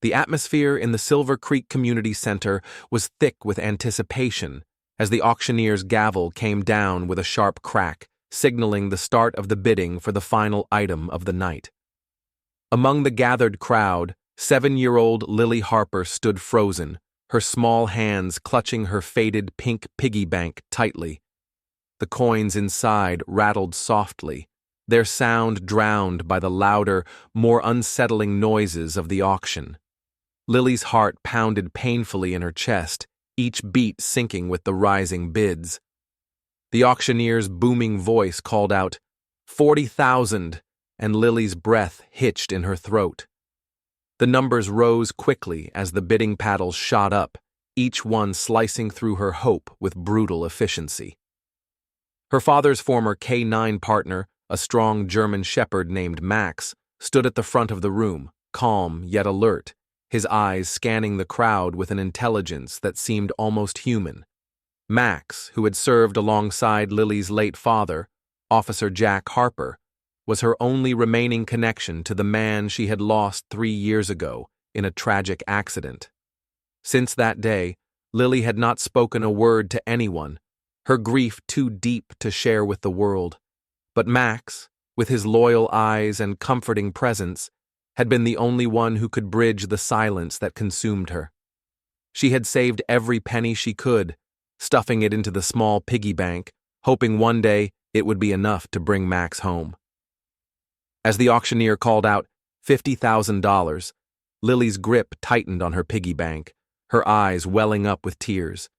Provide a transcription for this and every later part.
The atmosphere in the Silver Creek Community Center was thick with anticipation as the auctioneer's gavel came down with a sharp crack, signaling the start of the bidding for the final item of the night. Among the gathered crowd, 7-year-old Lily Harper stood frozen, her small hands clutching her faded pink piggy bank tightly. The coins inside rattled softly, their sound drowned by the louder, more unsettling noises of the auction. Lily's heart pounded painfully in her chest, each beat sinking with the rising bids. The auctioneer's booming voice called out, "40,000," and Lily's breath hitched in her throat. The numbers rose quickly as the bidding paddles shot up, each one slicing through her hope with brutal efficiency. Her father's former canine partner, a strong German shepherd named Max, stood at the front of the room, calm yet alert, his eyes scanning the crowd with an intelligence that seemed almost human. Max, who had served alongside Lily's late father, Officer Jack Harper, was her only remaining connection to the man she had lost 3 years ago in a tragic accident. Since that day, Lily had not spoken a word to anyone, her grief too deep to share with the world. But Max, with his loyal eyes and comforting presence, had been the only one who could bridge the silence that consumed her. She had saved every penny she could, stuffing it into the small piggy bank, hoping one day it would be enough to bring Max home. As the auctioneer called out $50,000, Lily's grip tightened on her piggy bank, her eyes welling up with tears.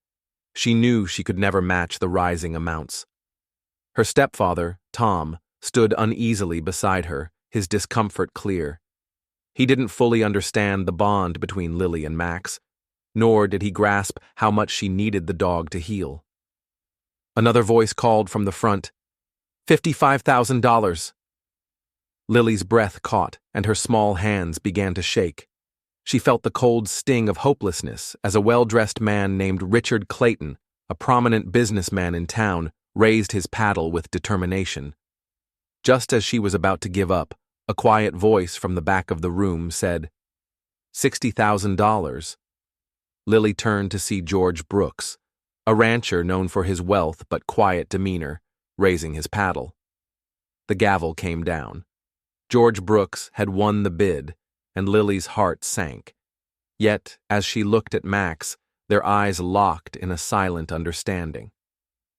She knew she could never match the rising amounts. Her stepfather, Tom, stood uneasily beside her, his discomfort clear. He didn't fully understand the bond between Lily and Max, nor did he grasp how much she needed the dog to heal. Another voice called from the front, $55,000. Lily's breath caught, and her small hands began to shake. She felt the cold sting of hopelessness as a well-dressed man named Richard Clayton, a prominent businessman in town, raised his paddle with determination. Just as she was about to give up, a quiet voice from the back of the room said, $60,000. Lily turned to see George Brooks, a rancher known for his wealth but quiet demeanor, raising his paddle. The gavel came down. George Brooks had won the bid, and Lily's heart sank. Yet, as she looked at Max, their eyes locked in a silent understanding.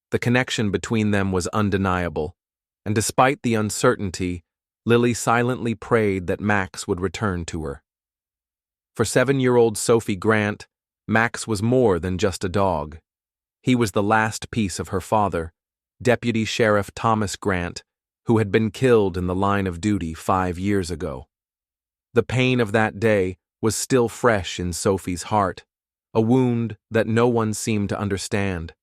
The connection between them was undeniable, and despite the uncertainty, Lily silently prayed that Max would return to her. For 7-year-old Sophie Grant, Max was more than just a dog. He was the last piece of her father, Deputy Sheriff Thomas Grant, who had been killed in the line of duty 5 years ago. The pain of that day was still fresh in Sophie's heart, a wound that no one seemed to understand.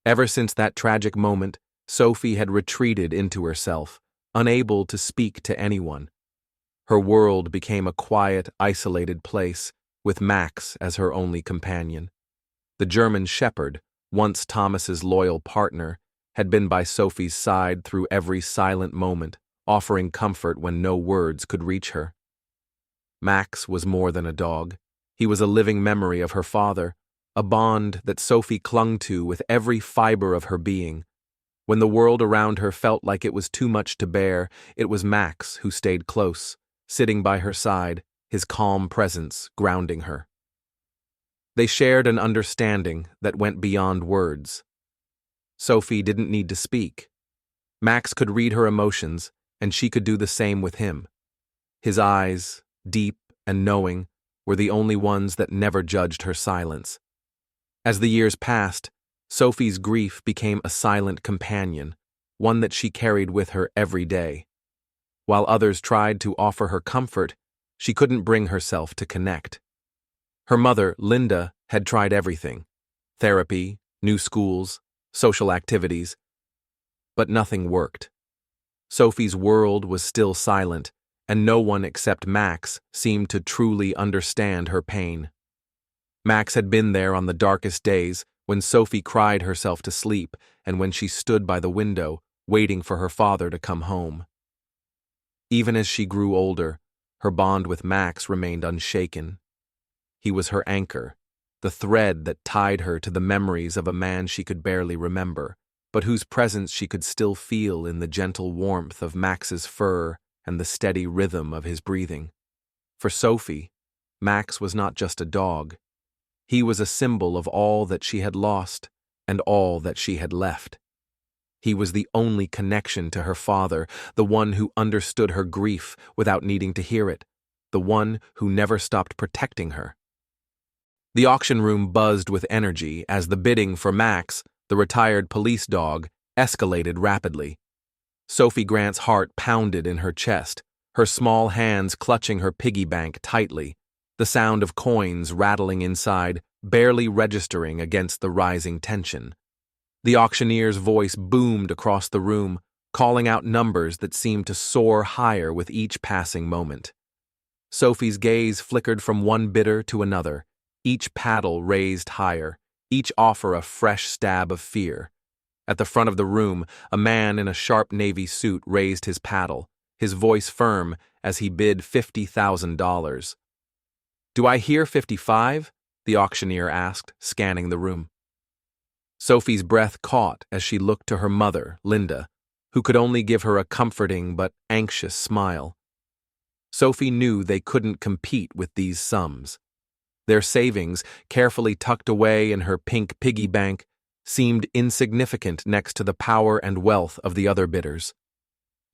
Ever since that tragic moment, Sophie had retreated into herself, unable to speak to anyone. Her world became a quiet, isolated place, with Max as her only companion. The German shepherd, once Thomas's loyal partner, had been by Sophie's side through every silent moment, offering comfort when no words could reach her. Max was more than a dog. He was a living memory of her father, a bond that Sophie clung to with every fiber of her being. When the world around her felt like it was too much to bear, it was Max who stayed close, sitting by her side, his calm presence grounding her. They shared an understanding that went beyond words. Sophie didn't need to speak. Max could read her emotions, and she could do the same with him. His eyes, deep and knowing, were the only ones that never judged her silence. As the years passed, Sophie's grief became a silent companion, one that she carried with her every day. While others tried to offer her comfort, she couldn't bring herself to connect. Her mother, Linda, had tried everything: therapy, new schools, social activities, but nothing worked. Sophie's world was still silent, and no one except Max seemed to truly understand her pain. Max had been there on the darkest days, when Sophie cried herself to sleep and when she stood by the window, waiting for her father to come home. Even as she grew older, her bond with Max remained unshaken. He was her anchor, the thread that tied her to the memories of a man she could barely remember, but whose presence she could still feel in the gentle warmth of Max's fur and the steady rhythm of his breathing. For Sophie, Max was not just a dog. He was a symbol of all that she had lost and all that she had left. He was the only connection to her father, the one who understood her grief without needing to hear it, the one who never stopped protecting her. The auction room buzzed with energy as the bidding for Max, the retired police dog, escalated rapidly. Sophie Grant's heart pounded in her chest, her small hands clutching her piggy bank tightly, the sound of coins rattling inside, barely registering against the rising tension. The auctioneer's voice boomed across the room, calling out numbers that seemed to soar higher with each passing moment. Sophie's gaze flickered from one bidder to another, each paddle raised higher, each offer a fresh stab of fear. At the front of the room, a man in a sharp navy suit raised his paddle, his voice firm as he bid $50,000. "Do I hear 55?" the auctioneer asked, scanning the room. Sophie's breath caught as she looked to her mother, Linda, who could only give her a comforting but anxious smile. Sophie knew they couldn't compete with these sums. Their savings, carefully tucked away in her pink piggy bank, seemed insignificant next to the power and wealth of the other bidders.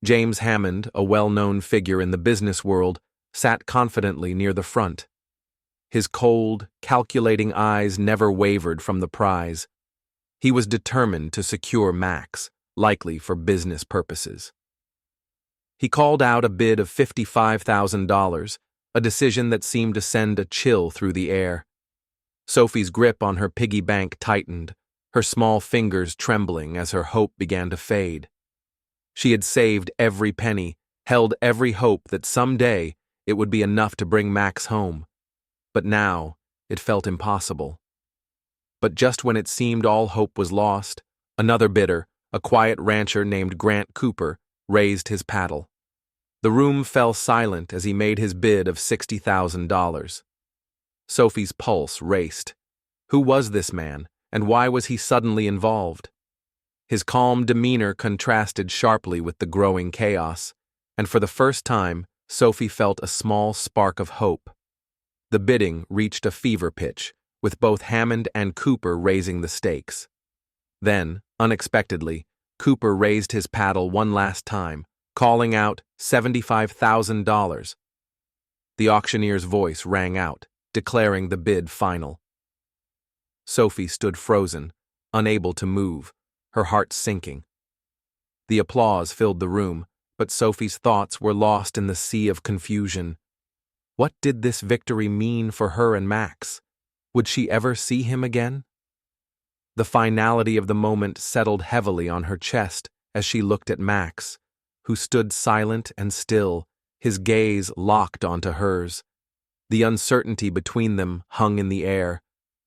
James Hammond, a well-known figure in the business world, sat confidently near the front. His cold, calculating eyes never wavered from the prize. He was determined to secure Max, likely for business purposes. He called out a bid of $55,000, a decision that seemed to send a chill through the air. Sophie's grip on her piggy bank tightened, her small fingers trembling as her hope began to fade. She had saved every penny, held every hope that someday it would be enough to bring Max home. But now, it felt impossible. But just when it seemed all hope was lost, another bidder, a quiet rancher named Grant Cooper, raised his paddle. The room fell silent as he made his bid of $60,000. Sophie's pulse raced. Who was this man, and why was he suddenly involved? His calm demeanor contrasted sharply with the growing chaos, and for the first time, Sophie felt a small spark of hope. The bidding reached a fever pitch, with both Hammond and Cooper raising the stakes. Then, unexpectedly, Cooper raised his paddle one last time, calling out $75,000. The auctioneer's voice rang out, declaring the bid final. Sophie stood frozen, unable to move, her heart sinking. The applause filled the room, but Sophie's thoughts were lost in the sea of confusion. What did this victory mean for her and Max? Would she ever see him again? The finality of the moment settled heavily on her chest as she looked at Max, who stood silent and still, his gaze locked onto hers. The uncertainty between them hung in the air,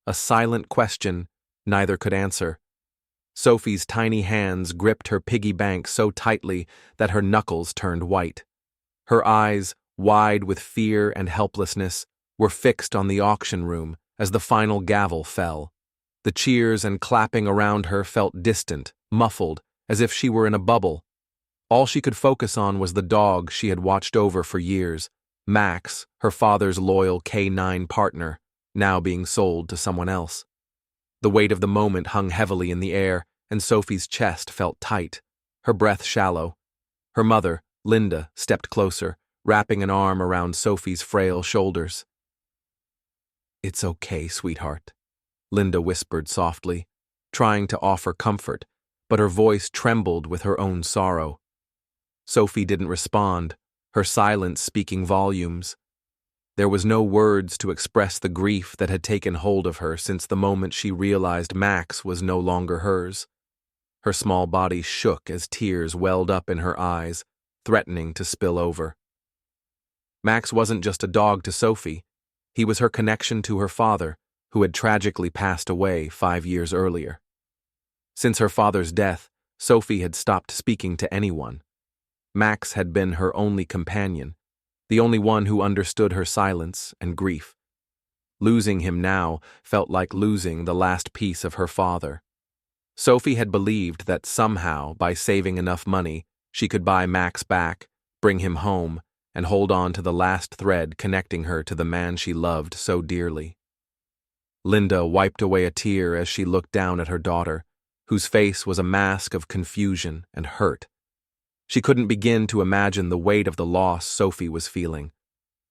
a silent question neither could answer. Sophie's tiny hands gripped her piggy bank so tightly that her knuckles turned white. Her eyes, wide with fear and helplessness, were fixed on the auction room as the final gavel fell. The cheers and clapping around her felt distant, muffled, as if she were in a bubble. All she could focus on was the dog she had watched over for years, Max, her father's loyal canine partner, now being sold to someone else. The weight of the moment hung heavily in the air, and Sophie's chest felt tight, her breath shallow. Her mother, Linda, stepped closer, wrapping an arm around Sophie's frail shoulders. "It's okay, sweetheart," Linda whispered softly, trying to offer comfort, but her voice trembled with her own sorrow. Sophie didn't respond, her silence speaking volumes. There was no words to express the grief that had taken hold of her since the moment she realized Max was no longer hers. Her small body shook as tears welled up in her eyes, threatening to spill over. Max wasn't just a dog to Sophie. He was her connection to her father, who had tragically passed away 5 years earlier. Since her father's death, Sophie had stopped speaking to anyone. Max had been her only companion, the only one who understood her silence and grief. Losing him now felt like losing the last piece of her father. Sophie had believed that somehow, by saving enough money, she could buy Max back, bring him home, and hold on to the last thread connecting her to the man she loved so dearly. Linda wiped away a tear as she looked down at her daughter, whose face was a mask of confusion and hurt. She couldn't begin to imagine the weight of the loss Sophie was feeling.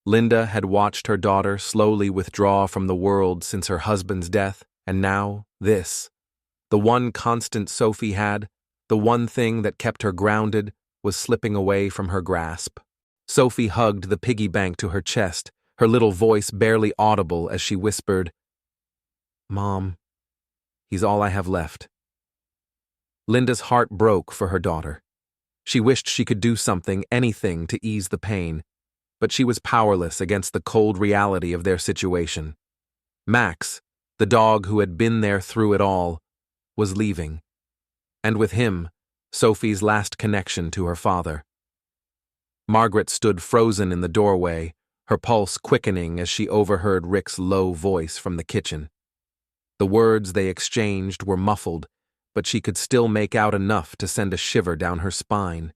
Linda had watched her daughter slowly withdraw from the world since her husband's death, and now this. The one constant Sophie had, the one thing that kept her grounded, was slipping away from her grasp. Sophie hugged the piggy bank to her chest, her little voice barely audible as she whispered, "Mom, he's all I have left." Linda's heart broke for her daughter. She wished she could do something, anything, to ease the pain, but she was powerless against the cold reality of their situation. Max, the dog who had been there through it all, was leaving, and with him, Sophie's last connection to her father. Margaret stood frozen in the doorway, her pulse quickening as she overheard Rick's low voice from the kitchen. The words they exchanged were muffled, but she could still make out enough to send a shiver down her spine.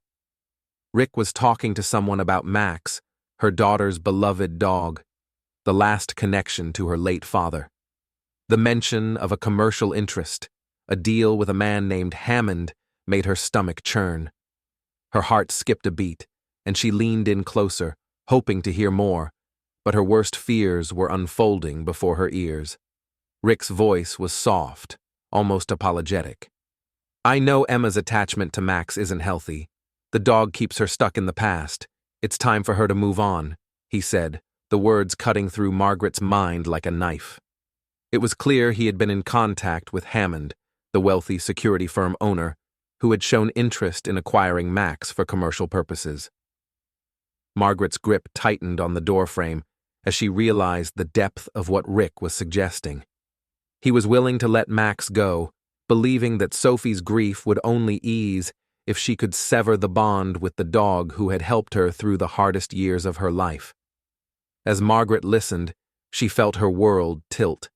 Rick was talking to someone about Max, her daughter's beloved dog, the last connection to her late father. The mention of a commercial interest, a deal with a man named Hammond, made her stomach churn. Her heart skipped a beat, and she leaned in closer, hoping to hear more, but her worst fears were unfolding before her ears. Rick's voice was soft, almost apologetic. "I know Emma's attachment to Max isn't healthy. The dog keeps her stuck in the past. It's time for her to move on," he said, the words cutting through Margaret's mind like a knife. It was clear he had been in contact with Hammond, the wealthy security firm owner, who had shown interest in acquiring Max for commercial purposes. Margaret's grip tightened on the doorframe as she realized the depth of what Rick was suggesting. He was willing to let Max go, believing that Sophie's grief would only ease if she could sever the bond with the dog who had helped her through the hardest years of her life. As Margaret listened, she felt her world tilt.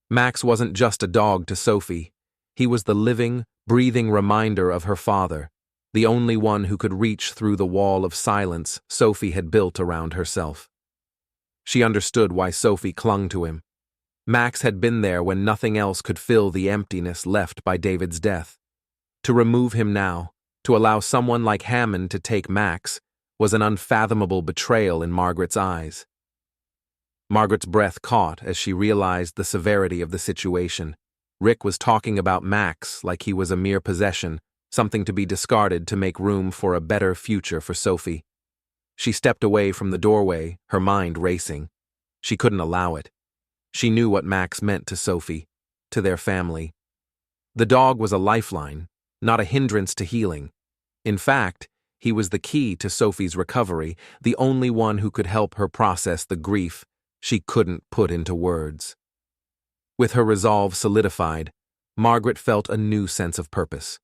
Max wasn't just a dog to Sophie. He was the living, breathing reminder of her father, the only one who could reach through the wall of silence Sophie had built around herself. She understood why Sophie clung to him. Max had been there when nothing else could fill the emptiness left by David's death. To remove him now, to allow someone like Hammond to take Max, was an unfathomable betrayal in Margaret's eyes. Margaret's breath caught as she realized the severity of the situation. Rick was talking about Max like he was a mere possession, something to be discarded to make room for a better future for Sophie. She stepped away from the doorway, her mind racing. She couldn't allow it. She knew what Max meant to Sophie, to their family. The dog was a lifeline, not a hindrance to healing. In fact, he was the key to Sophie's recovery, the only one who could help her process the grief she couldn't put into words. With her resolve solidified, Margaret felt a new sense of purpose.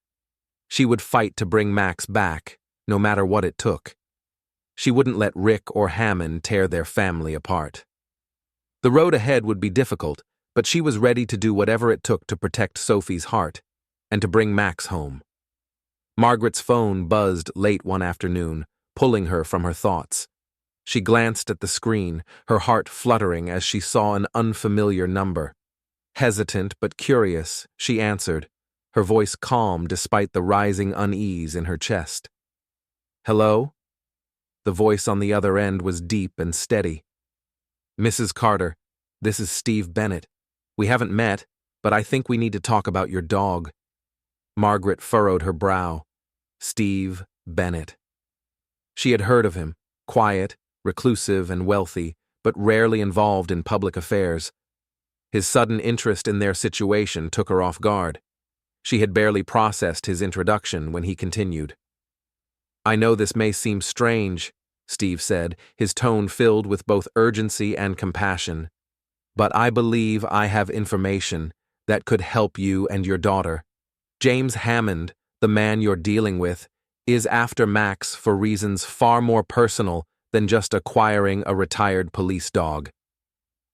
She would fight to bring Max back, no matter what it took. She wouldn't let Rick or Hammond tear their family apart. The road ahead would be difficult, but she was ready to do whatever it took to protect Sophie's heart and to bring Max home. Margaret's phone buzzed late one afternoon, pulling her from her thoughts. She glanced at the screen, her heart fluttering as she saw an unfamiliar number. Hesitant but curious, she answered, her voice calm despite the rising unease in her chest. "Hello?" The voice on the other end was deep and steady. "Mrs. Carter, this is Steve Bennett. We haven't met, but I think we need to talk about your dog." Margaret furrowed her brow. Steve Bennett. She had heard of him, quiet, reclusive, and wealthy, but rarely involved in public affairs. His sudden interest in their situation took her off guard. She had barely processed his introduction when he continued. "I know this may seem strange," Steve said, his tone filled with both urgency and compassion, "but I believe I have information that could help you and your daughter. James Hammond, the man you're dealing with, is after Max for reasons far more personal than just acquiring a retired police dog."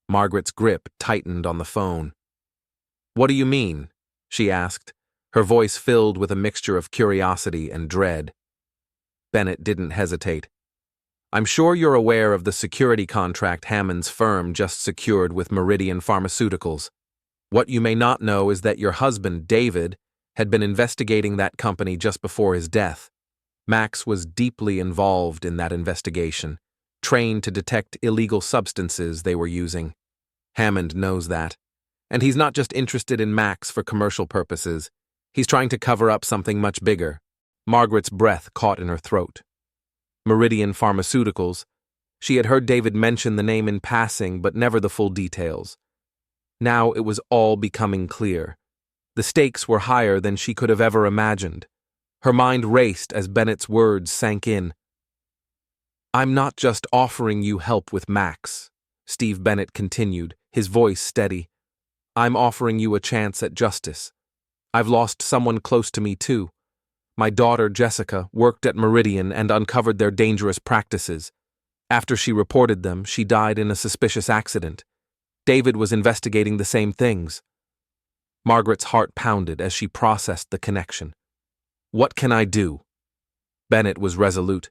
Margaret's grip tightened on the phone. "What do you mean?" she asked, her voice filled with a mixture of curiosity and dread. Bennett didn't hesitate. "I'm sure you're aware of the security contract Hammond's firm just secured with Meridian Pharmaceuticals. What you may not know is that your husband, David, had been investigating that company just before his death. Max was deeply involved in that investigation, trained to detect illegal substances they were using. Hammond knows that. And he's not just interested in Max for commercial purposes. He's trying to cover up something much bigger." Margaret's breath caught in her throat. Meridian Pharmaceuticals. She had heard David mention the name in passing, but never the full details. Now it was all becoming clear. The stakes were higher than she could have ever imagined. Her mind raced as Bennett's words sank in. "I'm not just offering you help with Max," Steve Bennett continued, his voice steady. "I'm offering you a chance at justice. I've lost someone close to me too. My daughter, Jessica, worked at Meridian and uncovered their dangerous practices. After she reported them, she died in a suspicious accident. David was investigating the same things." Margaret's heart pounded as she processed the connection. "What can I do?" Bennett was resolute.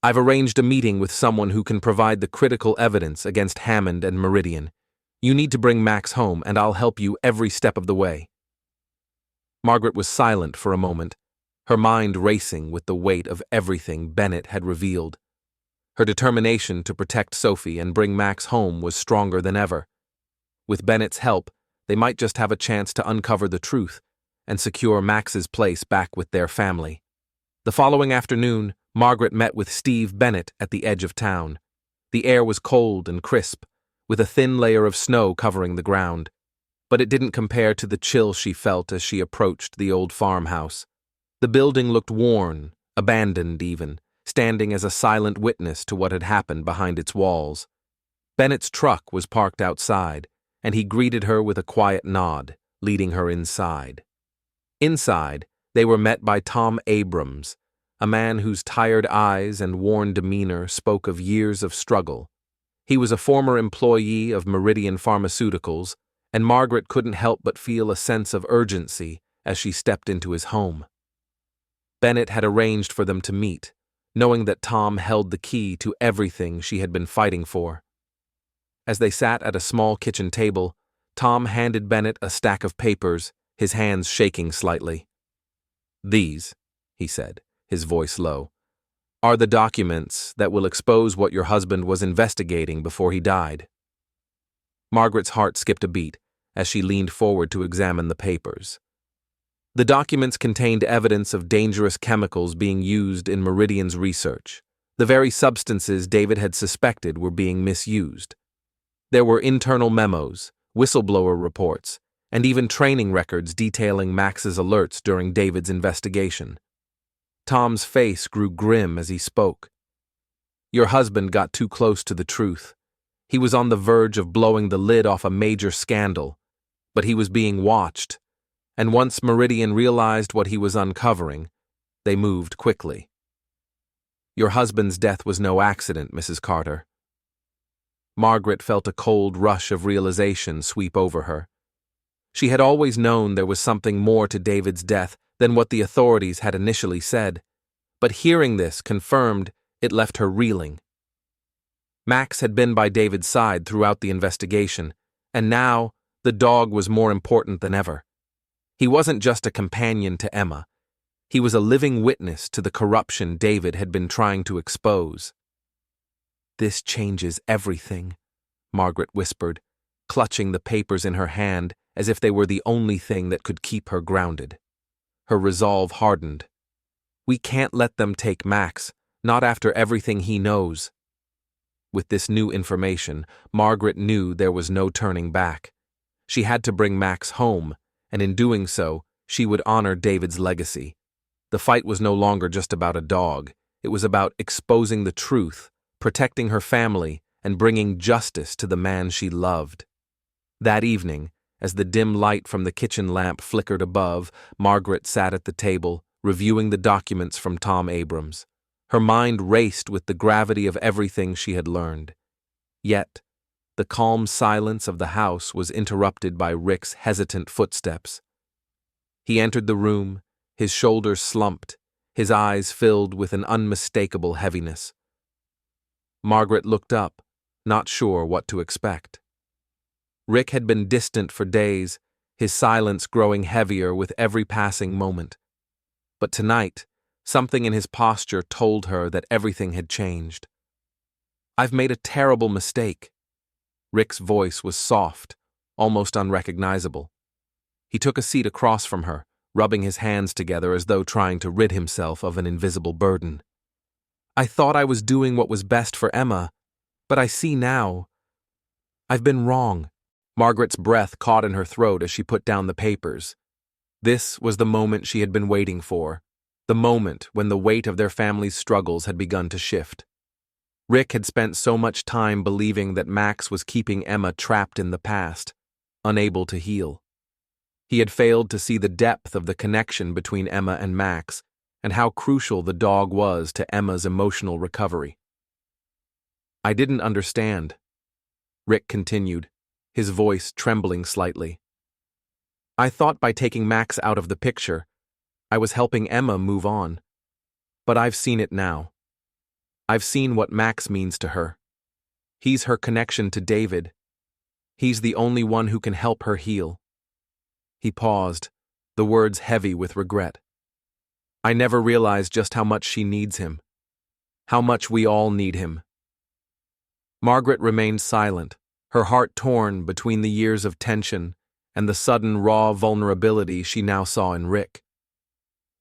"I've arranged a meeting with someone who can provide the critical evidence against Hammond and Meridian. You need to bring Max home, and I'll help you every step of the way." Margaret was silent for a moment, her mind racing with the weight of everything Bennett had revealed. Her determination to protect Sophie and bring Max home was stronger than ever. With Bennett's help, they might just have a chance to uncover the truth and secure Max's place back with their family. The following afternoon, Margaret met with Steve Bennett at the edge of town. The air was cold and crisp, with a thin layer of snow covering the ground. But it didn't compare to the chill she felt as she approached the old farmhouse. The building looked worn, abandoned even, standing as a silent witness to what had happened behind its walls. Bennett's truck was parked outside, and he greeted her with a quiet nod, leading her inside. Inside, they were met by Tom Abrams, a man whose tired eyes and worn demeanor spoke of years of struggle. He was a former employee of Meridian Pharmaceuticals, and Margaret couldn't help but feel a sense of urgency as she stepped into his home. Bennett had arranged for them to meet, knowing that Tom held the key to everything she had been fighting for. As they sat at a small kitchen table, Tom handed Bennett a stack of papers, his hands shaking slightly. "These," he said, his voice low, "are the documents that will expose what your husband was investigating before he died." Margaret's heart skipped a beat as she leaned forward to examine the papers. The documents contained evidence of dangerous chemicals being used in Meridian's research, the very substances David had suspected were being misused. There were internal memos, whistleblower reports, and even training records detailing Max's alerts during David's investigation. Tom's face grew grim as he spoke. "Your husband got too close to the truth. He was on the verge of blowing the lid off a major scandal, but he was being watched, and once Meridian realized what he was uncovering, they moved quickly. Your husband's death was no accident, Mrs. Carter." Margaret felt a cold rush of realization sweep over her. She had always known there was something more to David's death than what the authorities had initially said, but hearing this confirmed it left her reeling. Max had been by David's side throughout the investigation, and now the dog was more important than ever. He wasn't just a companion to Emma. He was a living witness to the corruption David had been trying to expose. "This changes everything," Margaret whispered, clutching the papers in her hand as if they were the only thing that could keep her grounded. Her resolve hardened. "We can't let them take Max, not after everything he knows." With this new information, Margaret knew there was no turning back. She had to bring Max home, and in doing so, she would honor David's legacy. The fight was no longer just about a dog. It was about exposing the truth, protecting her family, and bringing justice to the man she loved. That evening, as the dim light from the kitchen lamp flickered above, Margaret sat at the table, reviewing the documents from Tom Abrams. Her mind raced with the gravity of everything she had learned. Yet, The calm silence of the house was interrupted by Rick's hesitant footsteps. He entered the room, his shoulders slumped, his eyes filled with an unmistakable heaviness. Margaret looked up, not sure what to expect. Rick had been distant for days, his silence growing heavier with every passing moment. But tonight, something in his posture told her that everything had changed. "I've made a terrible mistake." Rick's voice was soft, almost unrecognizable. He took a seat across from her, rubbing his hands together as though trying to rid himself of an invisible burden. "I thought I was doing what was best for Emma, but I see now. I've been wrong." Margaret's breath caught in her throat as she put down the papers. This was the moment she had been waiting for, the moment when the weight of their family's struggles had begun to shift. Rick had spent so much time believing that Max was keeping Emma trapped in the past, unable to heal. He had failed to see the depth of the connection between Emma and Max, and how crucial the dog was to Emma's emotional recovery. "I didn't understand," Rick continued, his voice trembling slightly. "I thought by taking Max out of the picture, I was helping Emma move on. But I've seen it now. I've seen what Max means to her. He's her connection to David. He's the only one who can help her heal." He paused, the words heavy with regret. "I never realized just how much she needs him. How much we all need him." Margaret remained silent, her heart torn between the years of tension and the sudden raw vulnerability she now saw in Rick.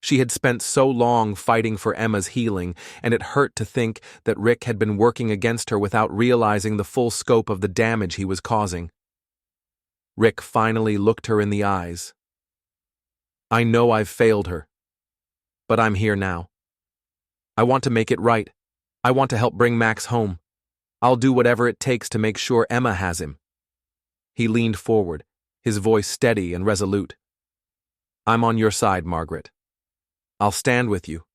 She had spent so long fighting for Emma's healing, and it hurt to think that Rick had been working against her without realizing the full scope of the damage he was causing. Rick finally looked her in the eyes. "I know I've failed her, but I'm here now. I want to make it right. I want to help bring Max home. I'll do whatever it takes to make sure Emma has him." He leaned forward, his voice steady and resolute. "I'm on your side, Margaret. I'll stand with you."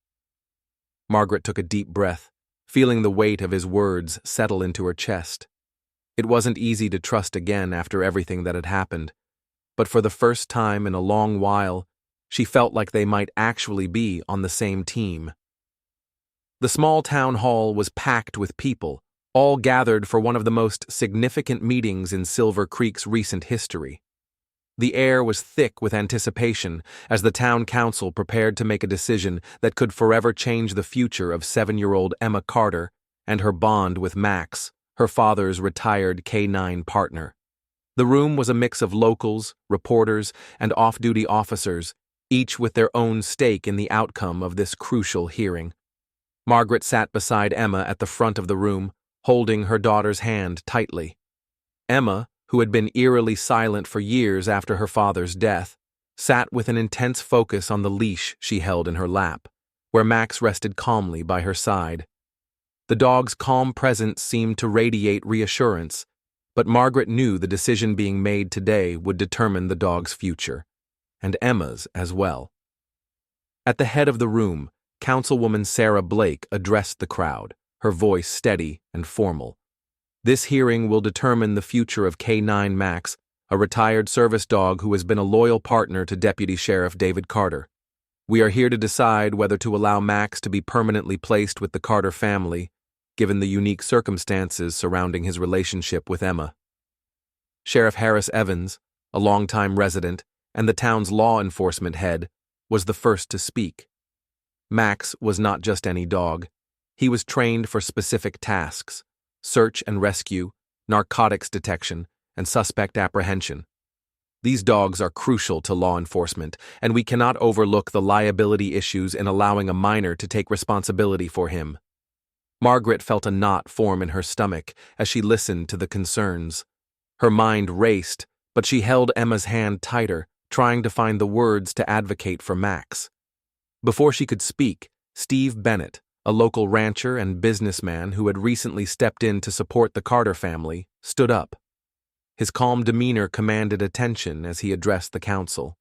Margaret took a deep breath, feeling the weight of his words settle into her chest. It wasn't easy to trust again after everything that had happened, but for the first time in a long while, she felt like they might actually be on the same team. The small town hall was packed with people, all gathered for one of the most significant meetings in Silver Creek's recent history. The air was thick with anticipation as the town council prepared to make a decision that could forever change the future of 7-year-old Emma Carter and her bond with Max, her father's retired canine partner. The room was a mix of locals, reporters, and off-duty officers, each with their own stake in the outcome of this crucial hearing. Margaret sat beside Emma at the front of the room, holding her daughter's hand tightly. Emma, who had been eerily silent for years after her father's death, sat with an intense focus on the leash she held in her lap, where Max rested calmly by her side. The dog's calm presence seemed to radiate reassurance, but Margaret knew the decision being made today would determine the dog's future, and Emma's as well. At the head of the room, Councilwoman Sarah Blake addressed the crowd, her voice steady and formal. "This hearing will determine the future of K9 Max, a retired service dog who has been a loyal partner to Deputy Sheriff David Carter. We are here to decide whether to allow Max to be permanently placed with the Carter family, given the unique circumstances surrounding his relationship with Emma." Sheriff Harris Evans, a longtime resident and the town's law enforcement head, was the first to speak. Max was not just any dog. He was trained for specific tasks: search and rescue, narcotics detection, and suspect apprehension. These dogs are crucial to law enforcement, and we cannot overlook the liability issues in allowing a minor to take responsibility for him. Margaret felt a knot form in her stomach as she listened to the concerns. Her mind raced, but she held Emma's hand tighter, trying to find the words to advocate for Max. Before she could speak, Steve Bennett, a local rancher and businessman who had recently stepped in to support the Carter family, stood up. His calm demeanor commanded attention as he addressed the council.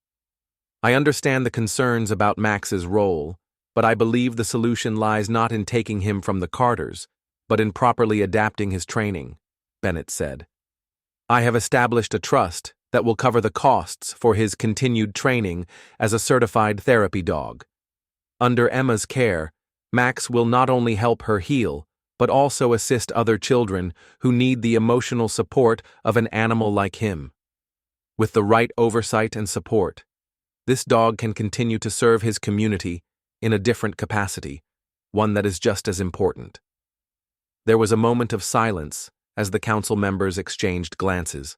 "I understand the concerns about Max's role, but I believe the solution lies not in taking him from the Carters, but in properly adapting his training," Bennett said. I have established a trust that will cover the costs for his continued training as a certified therapy dog. Under Emma's care, Max will not only help her heal, but also assist other children who need the emotional support of an animal like him. With the right oversight and support, this dog can continue to serve his community in a different capacity, one that is just as important. There was a moment of silence as the council members exchanged glances.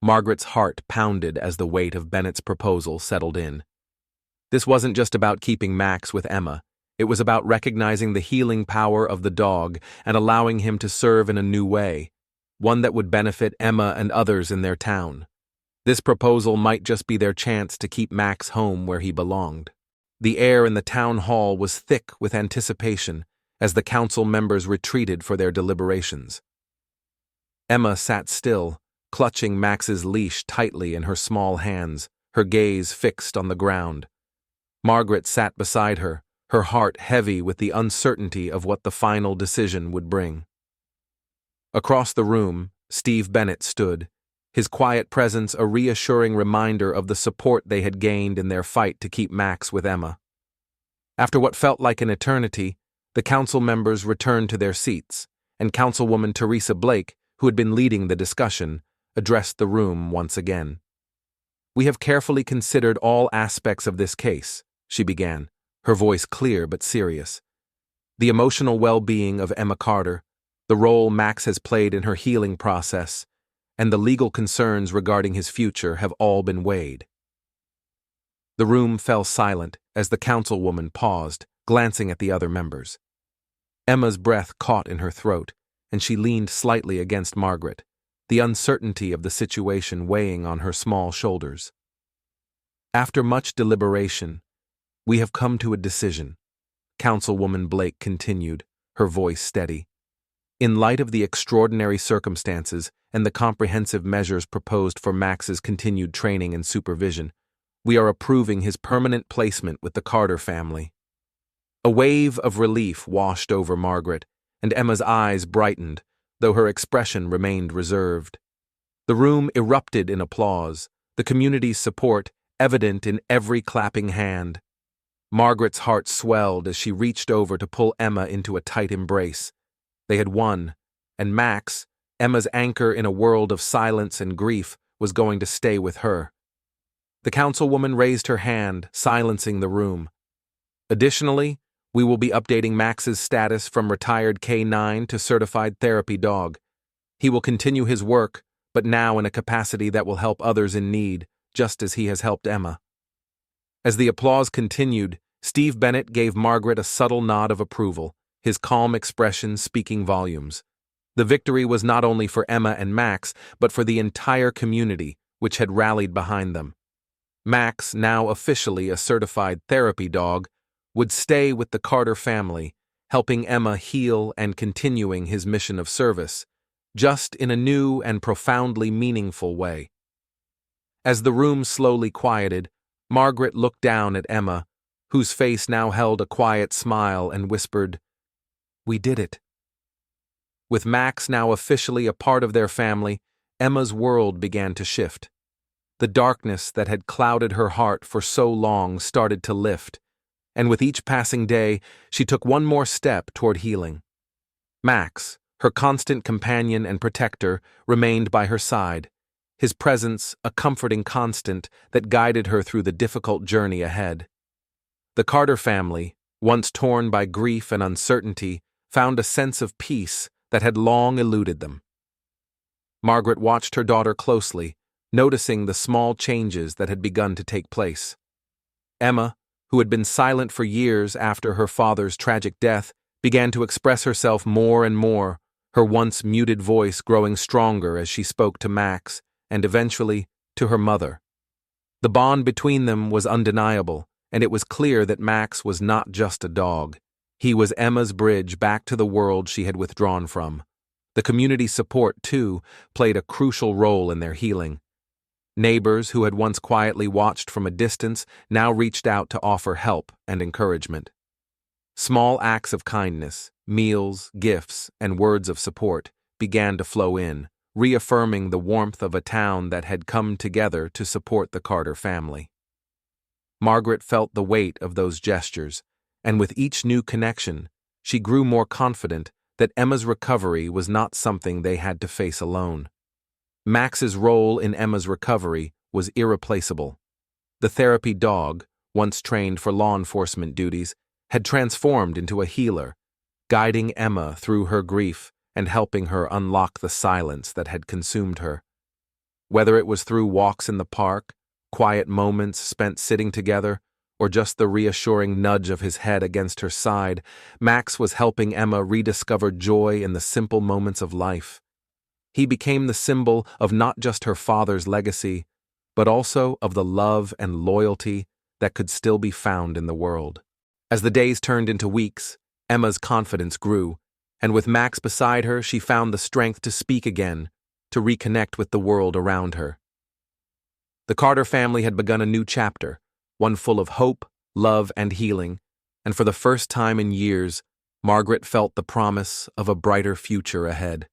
Margaret's heart pounded as the weight of Bennett's proposal settled in. This wasn't just about keeping Max with Emma. It was about recognizing the healing power of the dog and allowing him to serve in a new way, one that would benefit Emma and others in their town. This proposal might just be their chance to keep Max home where he belonged. The air in the town hall was thick with anticipation as the council members retreated for their deliberations. Emma sat still, clutching Max's leash tightly in her small hands, her gaze fixed on the ground. Margaret sat beside her, her heart heavy with the uncertainty of what the final decision would bring. Across the room, Steve Bennett stood, his quiet presence a reassuring reminder of the support they had gained in their fight to keep Max with Emma. After what felt like an eternity, the council members returned to their seats, and Councilwoman Teresa Blake, who had been leading the discussion, addressed the room once again. "We have carefully considered all aspects of this case," she began, her voice clear but serious. "The emotional well-being of Emma Carter, the role Max has played in her healing process, and the legal concerns regarding his future have all been weighed." The room fell silent as the councilwoman paused, glancing at the other members. Emma's breath caught in her throat, and she leaned slightly against Margaret, the uncertainty of the situation weighing on her small shoulders. "After much deliberation, we have come to a decision," Councilwoman Blake continued, her voice steady. "In light of the extraordinary circumstances and the comprehensive measures proposed for Max's continued training and supervision, we are approving his permanent placement with the Carter family." A wave of relief washed over Margaret, and Emma's eyes brightened, though her expression remained reserved. The room erupted in applause, the community's support evident in every clapping hand. Margaret's heart swelled as she reached over to pull Emma into a tight embrace. They had won, and Max, Emma's anchor in a world of silence and grief, was going to stay with her. The councilwoman raised her hand, silencing the room. "Additionally, we will be updating Max's status from retired canine to certified therapy dog. He will continue his work, but now in a capacity that will help others in need, just as he has helped Emma." As the applause continued, Steve Bennett gave Margaret a subtle nod of approval, his calm expression speaking volumes. The victory was not only for Emma and Max, but for the entire community, which had rallied behind them. Max, now officially a certified therapy dog, would stay with the Carter family, helping Emma heal and continuing his mission of service, just in a new and profoundly meaningful way. As the room slowly quieted, Margaret looked down at Emma, whose face now held a quiet smile, and whispered, "We did it." With Max now officially a part of their family, Emma's world began to shift. The darkness that had clouded her heart for so long started to lift, and with each passing day, she took one more step toward healing. Max, her constant companion and protector, remained by her side, his presence a comforting constant that guided her through the difficult journey ahead. The Carter family, once torn by grief and uncertainty, found a sense of peace that had long eluded them. Margaret watched her daughter closely, noticing the small changes that had begun to take place. Emma, who had been silent for years after her father's tragic death, began to express herself more and more, her once muted voice growing stronger as she spoke to Max and eventually to her mother. The bond between them was undeniable, and it was clear that Max was not just a dog. He was Emma's bridge back to the world she had withdrawn from. The community support, too, played a crucial role in their healing. Neighbors who had once quietly watched from a distance now reached out to offer help and encouragement. Small acts of kindness, meals, gifts, and words of support began to flow in, reaffirming the warmth of a town that had come together to support the Carter family. Margaret felt the weight of those gestures, and with each new connection, she grew more confident that Emma's recovery was not something they had to face alone. Max's role in Emma's recovery was irreplaceable. The therapy dog, once trained for law enforcement duties, had transformed into a healer, guiding Emma through her grief and helping her unlock the silence that had consumed her. Whether it was through walks in the park, quiet moments spent sitting together, or just the reassuring nudge of his head against her side, Max was helping Emma rediscover joy in the simple moments of life. He became the symbol of not just her father's legacy, but also of the love and loyalty that could still be found in the world. As the days turned into weeks, Emma's confidence grew, and with Max beside her, she found the strength to speak again, to reconnect with the world around her. The Carter family had begun a new chapter, one full of hope, love, and healing, and for the first time in years, Margaret felt the promise of a brighter future ahead.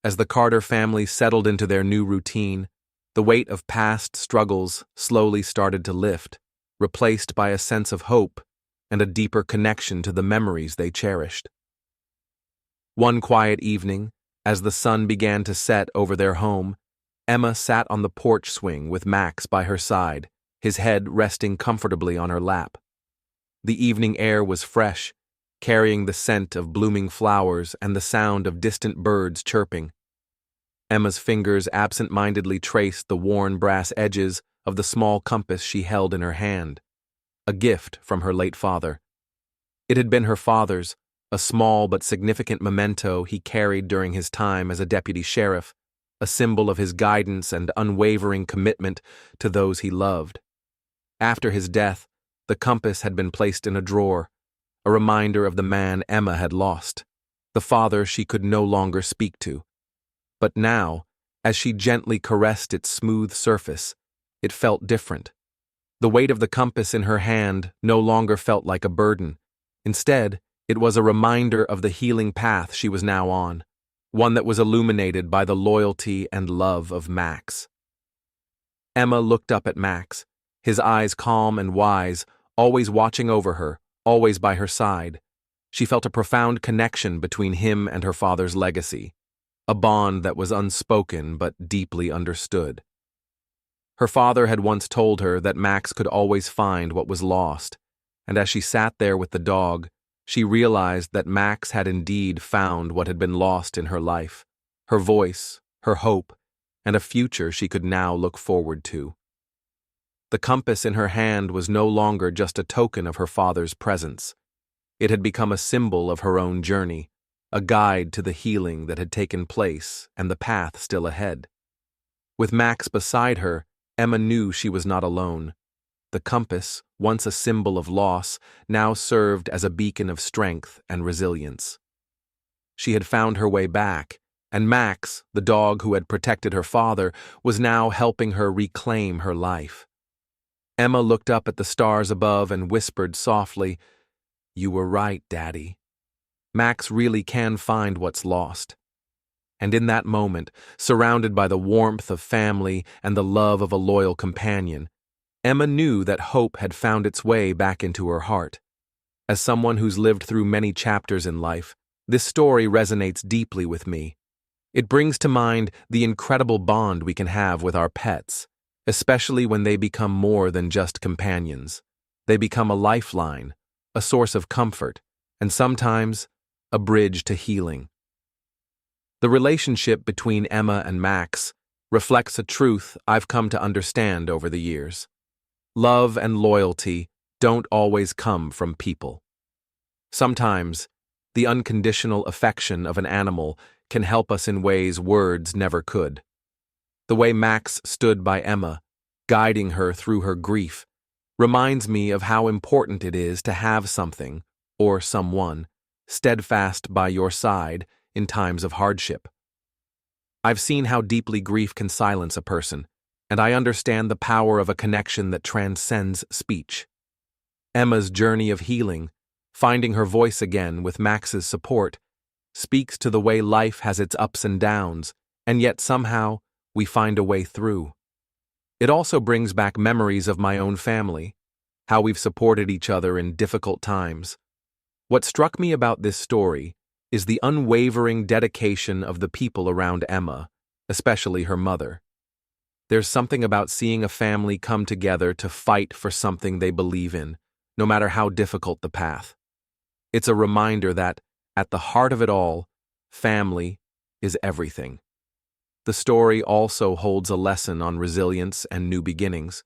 As the Carter family settled into their new routine, the weight of past struggles slowly started to lift, replaced by a sense of hope and a deeper connection to the memories they cherished. One quiet evening, as the sun began to set over their home, Emma sat on the porch swing with Max by her side, his head resting comfortably on her lap. The evening air was fresh, carrying the scent of blooming flowers and the sound of distant birds chirping. Emma's fingers absent-mindedly traced the worn brass edges of the small compass she held in her hand, a gift from her late father. It had been her father's, a small but significant memento he carried during his time as a deputy sheriff, a symbol of his guidance and unwavering commitment to those he loved. After his death, the compass had been placed in a drawer, a reminder of the man Emma had lost, the father she could no longer speak to. But now, as she gently caressed its smooth surface, it felt different. The weight of the compass in her hand no longer felt like a burden. Instead, it was a reminder of the healing path she was now on, one that was illuminated by the loyalty and love of Max. Emma looked up at Max, his eyes calm and wise, always watching over her, always by her side. She felt a profound connection between him and her father's legacy, a bond that was unspoken but deeply understood. Her father had once told her that Max could always find what was lost, and as she sat there with the dog, she realized that Max had indeed found what had been lost in her life, her voice, her hope, and a future she could now look forward to. The compass in her hand was no longer just a token of her father's presence. It had become a symbol of her own journey, a guide to the healing that had taken place and the path still ahead. With Max beside her, Emma knew she was not alone. The compass, once a symbol of loss, now served as a beacon of strength and resilience. She had found her way back, and Max, the dog who had protected her father, was now helping her reclaim her life. Emma looked up at the stars above and whispered softly, "You were right, Daddy. Max really can find what's lost." And in that moment, surrounded by the warmth of family and the love of a loyal companion, Emma knew that hope had found its way back into her heart. As someone who's lived through many chapters in life, this story resonates deeply with me. It brings to mind the incredible bond we can have with our pets, especially when they become more than just companions. They become a lifeline, a source of comfort, and sometimes a bridge to healing. The relationship between Emma and Max reflects a truth I've come to understand over the years. Love and loyalty don't always come from people. Sometimes, the unconditional affection of an animal can help us in ways words never could. The way Max stood by Emma, guiding her through her grief, reminds me of how important it is to have something, or someone, steadfast by your side in times of hardship. I've seen how deeply grief can silence a person, and I understand the power of a connection that transcends speech. Emma's journey of healing, finding her voice again with Max's support, speaks to the way life has its ups and downs, and yet somehow we find a way through. It also brings back memories of my own family, how we've supported each other in difficult times. What struck me about this story is the unwavering dedication of the people around Emma, especially her mother. There's something about seeing a family come together to fight for something they believe in, no matter how difficult the path. It's a reminder that, at the heart of it all, family is everything. The story also holds a lesson on resilience and new beginnings.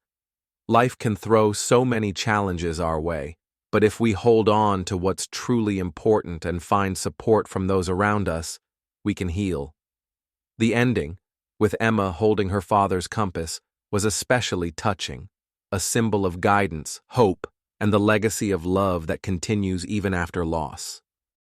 Life can throw so many challenges our way, but if we hold on to what's truly important and find support from those around us, we can heal. The ending, with Emma holding her father's compass, was especially touching, a symbol of guidance, hope, and the legacy of love that continues even after loss.